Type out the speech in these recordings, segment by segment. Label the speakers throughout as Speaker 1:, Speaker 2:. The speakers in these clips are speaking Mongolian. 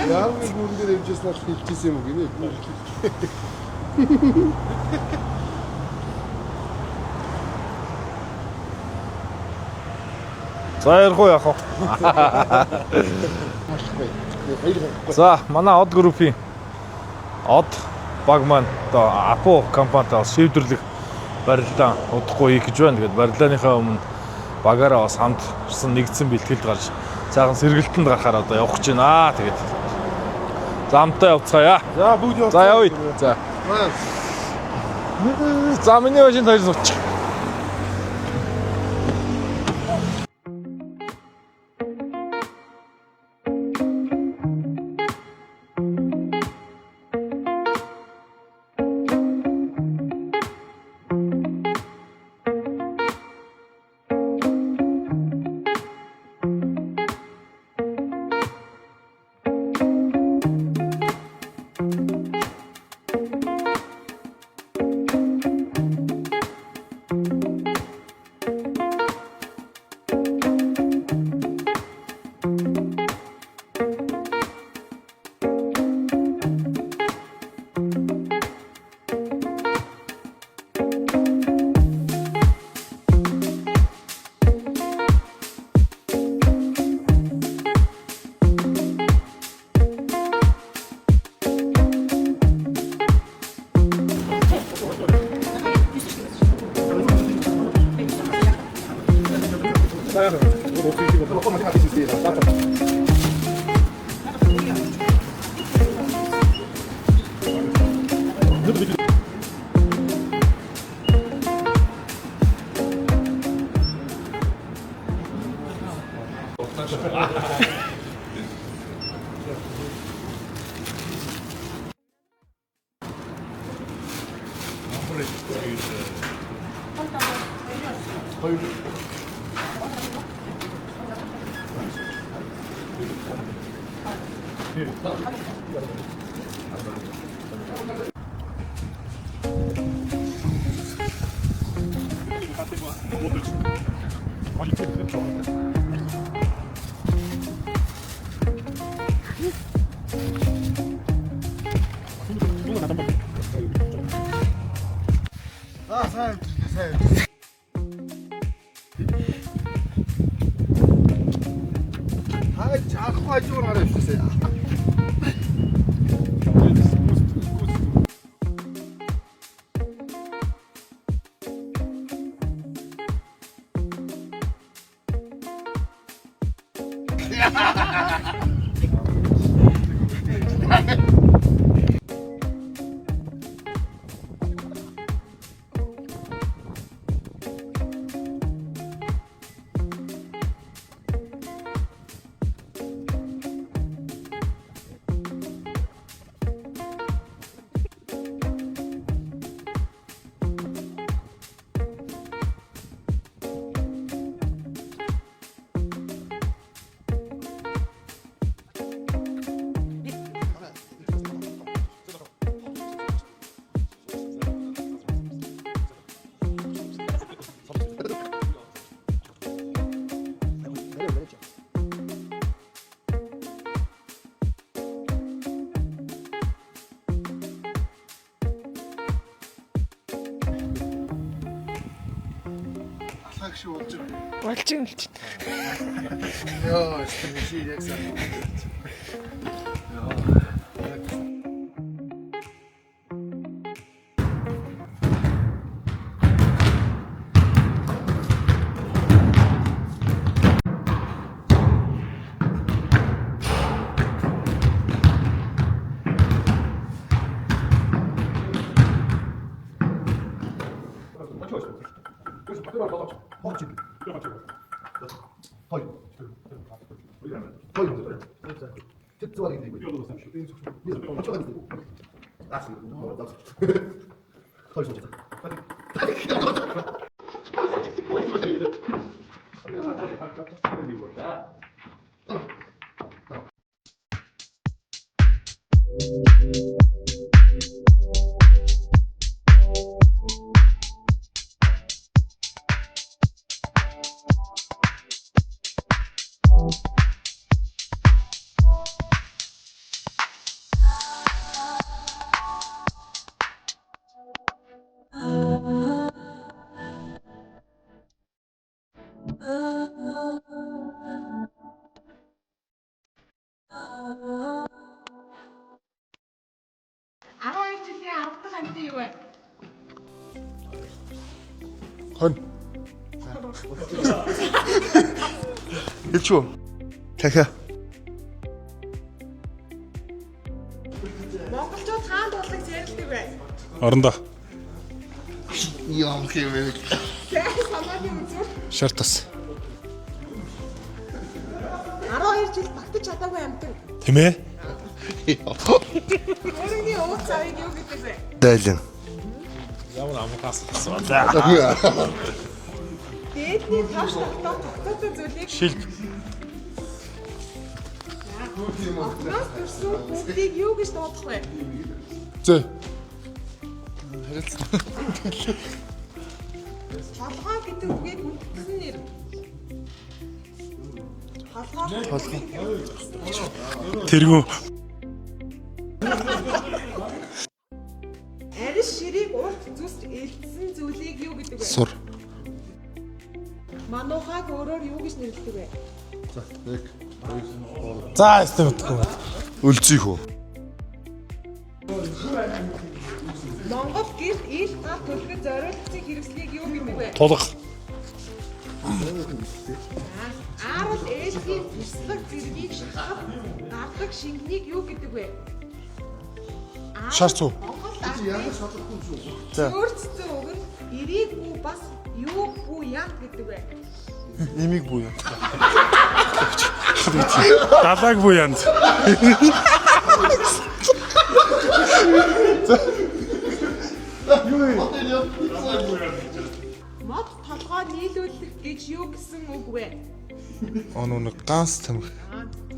Speaker 1: Яам гүрдэр явжсэн бол хэлчихсэн юм гинэ.
Speaker 2: За ярих уу яах вэ? За манай од группийн од баг маань одоо Апо компанитай шийдвэрлэх барилдаа удахгүй хийх гэж байна. Тэгээд барилдааныхаа өмнө багаараа бас хамтарсан нэгдсэн бэлтгэлд гарч цаахан сэргэлтэнд гарахаар одоо явах гэж байна. Тэгээд за хамтаа явцгаая.
Speaker 1: За бүгд явцгаа.
Speaker 2: За явъя. За. За миний машин хоёр сууч.
Speaker 3: Болж юм л чинь.
Speaker 1: Яа, чи яг сайн. Хон. Хэлчихв. Дахиа.
Speaker 4: Монголчууд хаан дуулыг зэрэлдэг бай.
Speaker 5: Орондоо.
Speaker 1: Яам хэмээг.
Speaker 4: Сайн санааны үзүүр.
Speaker 5: Шартас.
Speaker 4: 12 жил багтаж чадаагүй амьтан.
Speaker 5: Тийм ээ.
Speaker 4: Өөрийнхөө ууц цавыг юу гэдэг вэ?
Speaker 1: Дайлан.
Speaker 2: Ямар амгаас асуу.
Speaker 4: Дээдний таш тогтоох тогтоотой зүйлийг
Speaker 2: Шилд.
Speaker 4: огноос төрсөн бүгдийг юу гэж дуудах вэ?
Speaker 1: Зөө.
Speaker 4: Толгой гэдэг үгийг хүндсэн нэр. Толгой.
Speaker 5: Тэргүү.
Speaker 4: Арис ширийг урт зүсч элдсэн зүйлийг юу гэдэг вэ?
Speaker 1: Сур.
Speaker 4: Манухаг өөрөөр юу гэж нэрлэдэг вэ?
Speaker 5: За эсвэл мэдгүй.
Speaker 1: Үлзий хөө.
Speaker 4: Монгол гэрт ил гал төлөхөд зориулсан хэрэгслийг юу гэдэг вэ?
Speaker 5: Тулга.
Speaker 4: Аарал ээлжийн туслаг зэргийг шахах гардаг шингэнийг юу гэдэг вэ?
Speaker 5: Шар цуу.
Speaker 4: Монгол өөрчлөлтсөн үг нь эрийг бүү бас юу бүү яат гэдэг вэ?
Speaker 1: Имийг бүү юм.
Speaker 5: Далайг буу янз.
Speaker 4: Мод толгой нийлүүлэх гэж юу гэсэн үг вэ?
Speaker 1: Оноо ганц тамхи.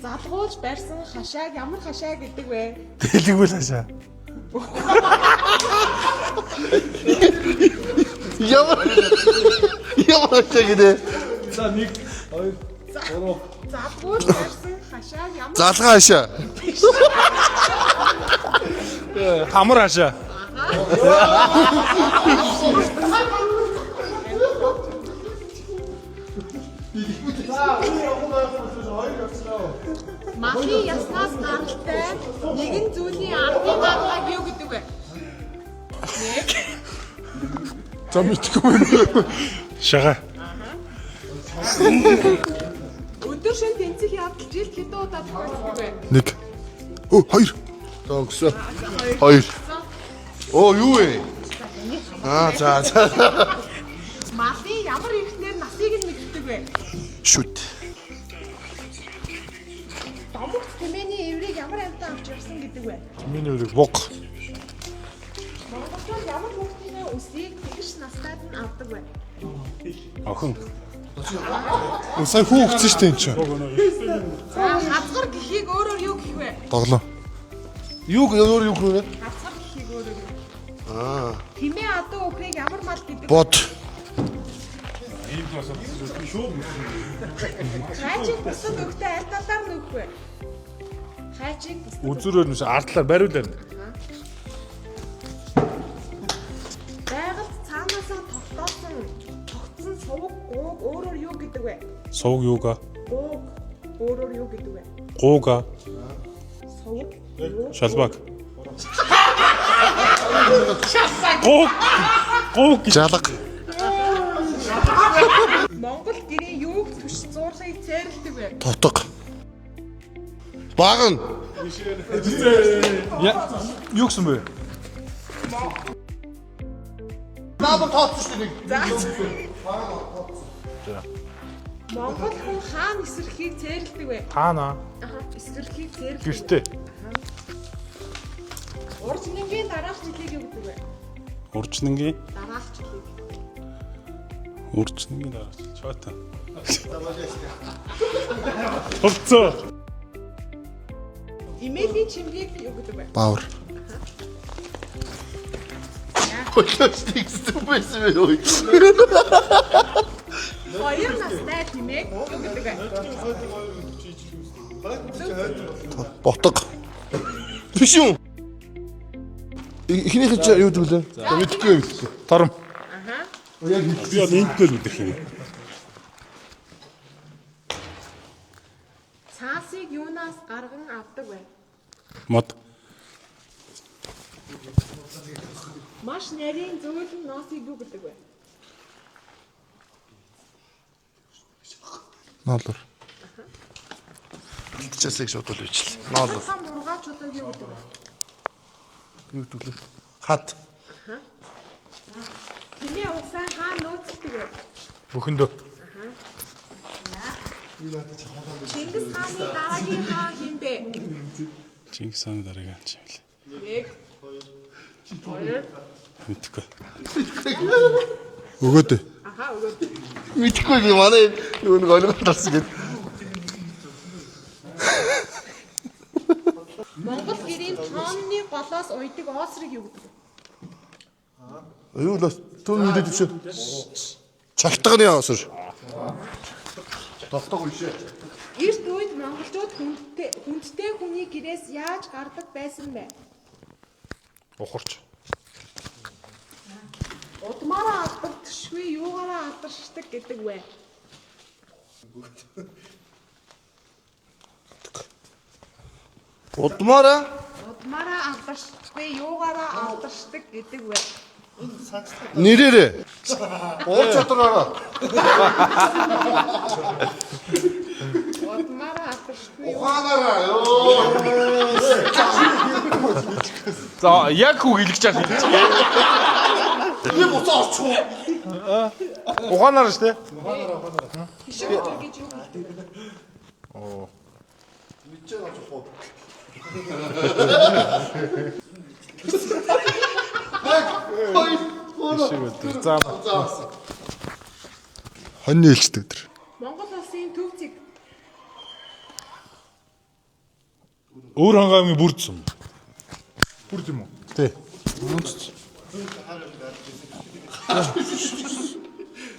Speaker 4: Залгуулж барьсан хашааг ямар хашаа гэдэг вэ?
Speaker 5: Дэлгүүл хашаа.
Speaker 1: Ямар чигээр.
Speaker 2: За 1 2
Speaker 4: Залгуулж барьсан хашааг ямар
Speaker 1: Залгаа хашаа.
Speaker 2: Хамар хашаа.
Speaker 4: Махи яснаас гаралтай нэгэн зүйлийн аргын даргааг юу гэдэг вэ? Нэг
Speaker 1: За мэдгүй.
Speaker 5: Шага.
Speaker 4: өдөр шөнө тэнцэх явдал жилд хэдэн удаа тохиолддог вэ?
Speaker 1: 1. Оо 2. Төгсөө. 2. Оо юу вэ? За.
Speaker 4: Малын ямар ихнэр насыг нь мэддэг вэ?
Speaker 1: Шүт.
Speaker 4: Домогт тэмээний эврийг ямар амьтан авч явсан гэдэг вэ?
Speaker 5: Миний өрийг буг.
Speaker 4: Монголчууд ямар хүүхдийн өсийг тэгш настайд нь авдаг вэ?
Speaker 5: Охин. Сая хүү өгсөн штэ энэ чинь.
Speaker 4: За хазгар гэхийг өөрөөр юу гэх вэ?
Speaker 1: Доглоо. Юу гэнэ?
Speaker 4: Хазгар гэхийг өөрөөр юу? Тэмээ адуу өхрийг ямар мал гэдэг вэ?
Speaker 1: Бод.
Speaker 4: Хайчиг бусад өхтэй аль талаар нөхөх вэ? Хайчиг бусад
Speaker 2: Үзүүрээр нүс ардлаар бариулаар.
Speaker 4: байгальд цаанаасаа тогтсон сувг гууг өөрөөр юу гэдэг вэ?
Speaker 5: Сувг юуга?
Speaker 4: Гууг өөрөөр юу гэдэг вэ?
Speaker 5: Гууга.
Speaker 4: Сувг.
Speaker 5: Шалбаг. Гууг.
Speaker 1: Жалга.
Speaker 4: Монгол гэрийн юуг түш зуурхыг цайрладаг вэ?
Speaker 1: Тутга. Баган.
Speaker 2: Юу гэсэн бэ?
Speaker 1: Наабар тооцсон шүү дээ.
Speaker 4: Монгол хүн хаана эсрэхийг цайрладаг вэ?
Speaker 2: Хаана?
Speaker 4: Эсрэхийг цайрладаг.
Speaker 2: Гэртээ.
Speaker 4: Уржнынгийн дараах жилийг юу гэдэг вэ?
Speaker 5: Уржнынгийн
Speaker 4: Дараах жилийг.
Speaker 5: уржнынгийн дараа. Чота. Товцоо.
Speaker 4: Имэйлийн чимгийг юу гэдэг вэ?
Speaker 1: Баавар. Хойлооч тэгсэн байсан бэ ой.
Speaker 4: Хоёр настай тимээг юу гэдэг вэ?
Speaker 1: Ботго. Биш юм. Эхнийх нь юу гэвэл мэдхгүй юм.
Speaker 5: Тором.
Speaker 1: Яг
Speaker 5: Би нэгдэл мэдэх юм.
Speaker 4: Цаасыг юунаас гарган авдаг вэ?
Speaker 5: Мод.
Speaker 4: Маш нарийн зөөлөн ноосыг юу гэдэг вэ?
Speaker 5: Ноолор. Бэлтчээсээ шууд л bijил. Ноолор.
Speaker 4: Хам ургаачулаг юу гэдэг вэ?
Speaker 5: Юу гэдэг вэ? Хат.
Speaker 4: Тэний усан хаа нөөцөлдөг вэ?
Speaker 2: Бүхэндөө.
Speaker 4: Чингис хааны дараагийн хаан хин бэ?
Speaker 5: Чингис хааны дараагийн хаан юм
Speaker 4: Нэг.
Speaker 5: лээ. Мэдхгүй. Өгөөд.
Speaker 4: Аха өгөөд.
Speaker 1: Мэдхгүй би манай юу нэг ойлгоод талсан гэдэг.
Speaker 4: Монгол гэрийн тооны голоос уйдаг оосрыг юу гэдэг вэ?
Speaker 1: Юу л түн мэдээд чи. Чагтганы осор. Толтог үйшээ.
Speaker 4: Эрт үед монголчууд хүндтэй хүний гэрээс яаж гардаг байсан бэ?
Speaker 2: Ухарч.
Speaker 4: Удмаараа алдагдчихгүй юугаараа алдаршдаг гэдэг вэ?
Speaker 1: Удмаараа
Speaker 4: Удмаараа алдаршдаггүй юугаараа алдаршдаг гэдэг вэ?
Speaker 1: нэрээрээ. Уур чадвараараа.
Speaker 4: Удмаараа алдаршдаггүй
Speaker 1: Ухаанаараа ёо.
Speaker 2: За яг үг хэлж чад хэлж.
Speaker 1: Би буцаа орчих уу?
Speaker 2: Ухаанаар шүү дээ.
Speaker 4: хишиг өдөр гэж юу гэдэг вэ?
Speaker 1: Мэдчихэж байгаа ч уу.
Speaker 2: За
Speaker 5: Хоньны ээлжтэй өдөр.
Speaker 4: Монгол улсын төв зэг
Speaker 2: өөр хангамын бүрдсэн. Бүрд юм уу?
Speaker 5: Тий.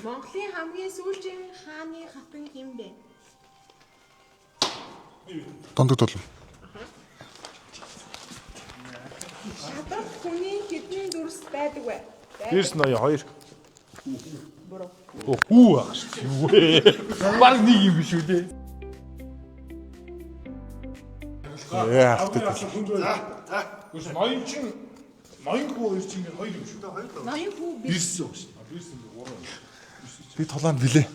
Speaker 4: Монголын хамгийн сүүлчийн хааны хатан хэн бэ?
Speaker 5: Дондог толом.
Speaker 4: Шадар хүний хэдэн дүрс байдаг вэ?
Speaker 2: Дээрс нь 2.
Speaker 4: Буруу.
Speaker 2: Хүү аа шүү. Юу вэ? Баг нэг юм биш үү дээ.
Speaker 5: Яа.
Speaker 2: Үгүй ноён чин ноён хүү хоёр чин 2 юм шүү.
Speaker 4: Ноён хүү биш.
Speaker 5: Би толоонд билээ.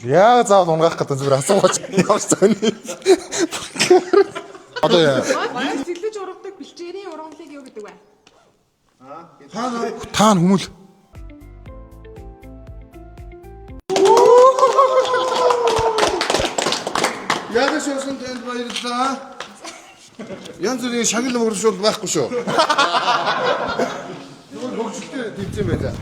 Speaker 5: Яа заавал унгаах гэдэг зүгээр асуугач. Ямар сони. Одоо яа.
Speaker 4: Баяр цэглэж ургадаг бэлчээрийн ургамлыг юу гэдэг вэ?
Speaker 5: Таан хүмүүл.
Speaker 1: Яагаад шуусан танд баярлалаа. Янз бүрийн шагнал мөрөшөл байхгүй шүү. Юу хөгжөлтэй тэмцээн байлаа.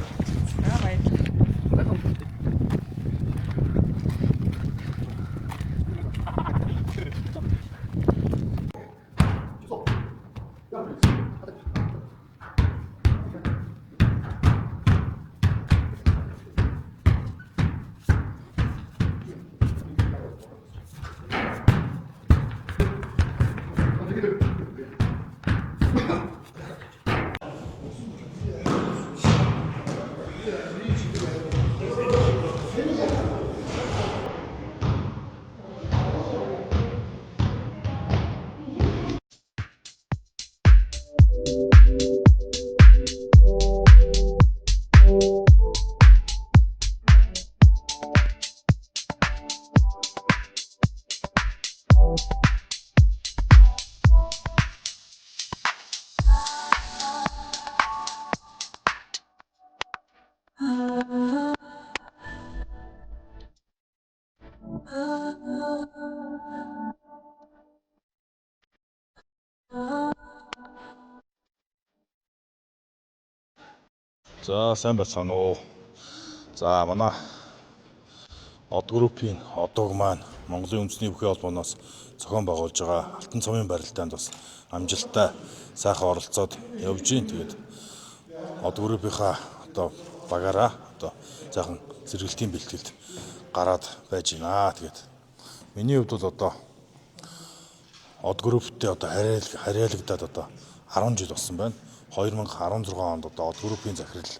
Speaker 2: За сайн байцгаана уу. За манай Од группийн одоог маань Монголын үндэсний бүхий холбооноос зохион байгуулж байгаа Алтан цомын барилдаанд бас амжилттай сайхан оролцоод явж гин. Тэгээд Од группийнхаа одоо багаараа одоо сайхан зэрэгэлтийн бэлтгэлд гараад байж гинэ. Тэгээд миний хувьд бол одоо Од групптэй одоо харьяалагдаад одоо 10 жил болсон байна. 2016 онд одоо Од группийн захирал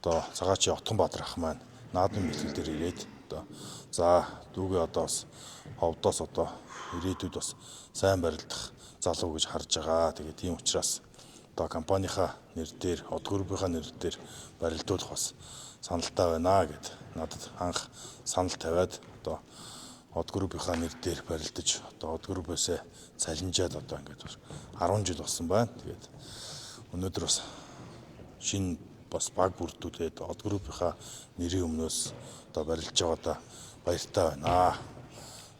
Speaker 2: одоо Цагаачи Отгонбаатар ах маань наадмын бэлтгэл дээр ирээд одоо за дүүгээ одоо бас ховдоос одоо ирээдүйд бас сайн барилдах залуу гэж харж байгаа. Тэгээд тийм учраас одоо компанийнхаа нэр дээр Од группийнхаа нэр дээр барилдуулах бас
Speaker 6: саналтай байна гэд надад анх санал тавиад одоо Од группийнхаа нэр дээр барилдаж одоо Од группээсээ цалинжаад одоо ингээд 10 жил болсон байна. Тэгээд өнөөдөр бас шинэ бас баг бүрдүүлээд Од группийнхаа нэрийн өмнөөс одоо барилж байгаадаа баяртай байна.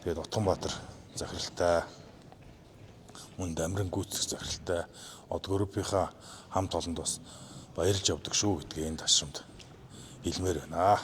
Speaker 6: Тэгээд Утганбаатар захиралтай мөн Дамиран гүйцэх захиралтай Од группийнхаа хамт олонд бас баярлж явдаг шүү гэдгийг энэ ташрамд хэлмээр байна.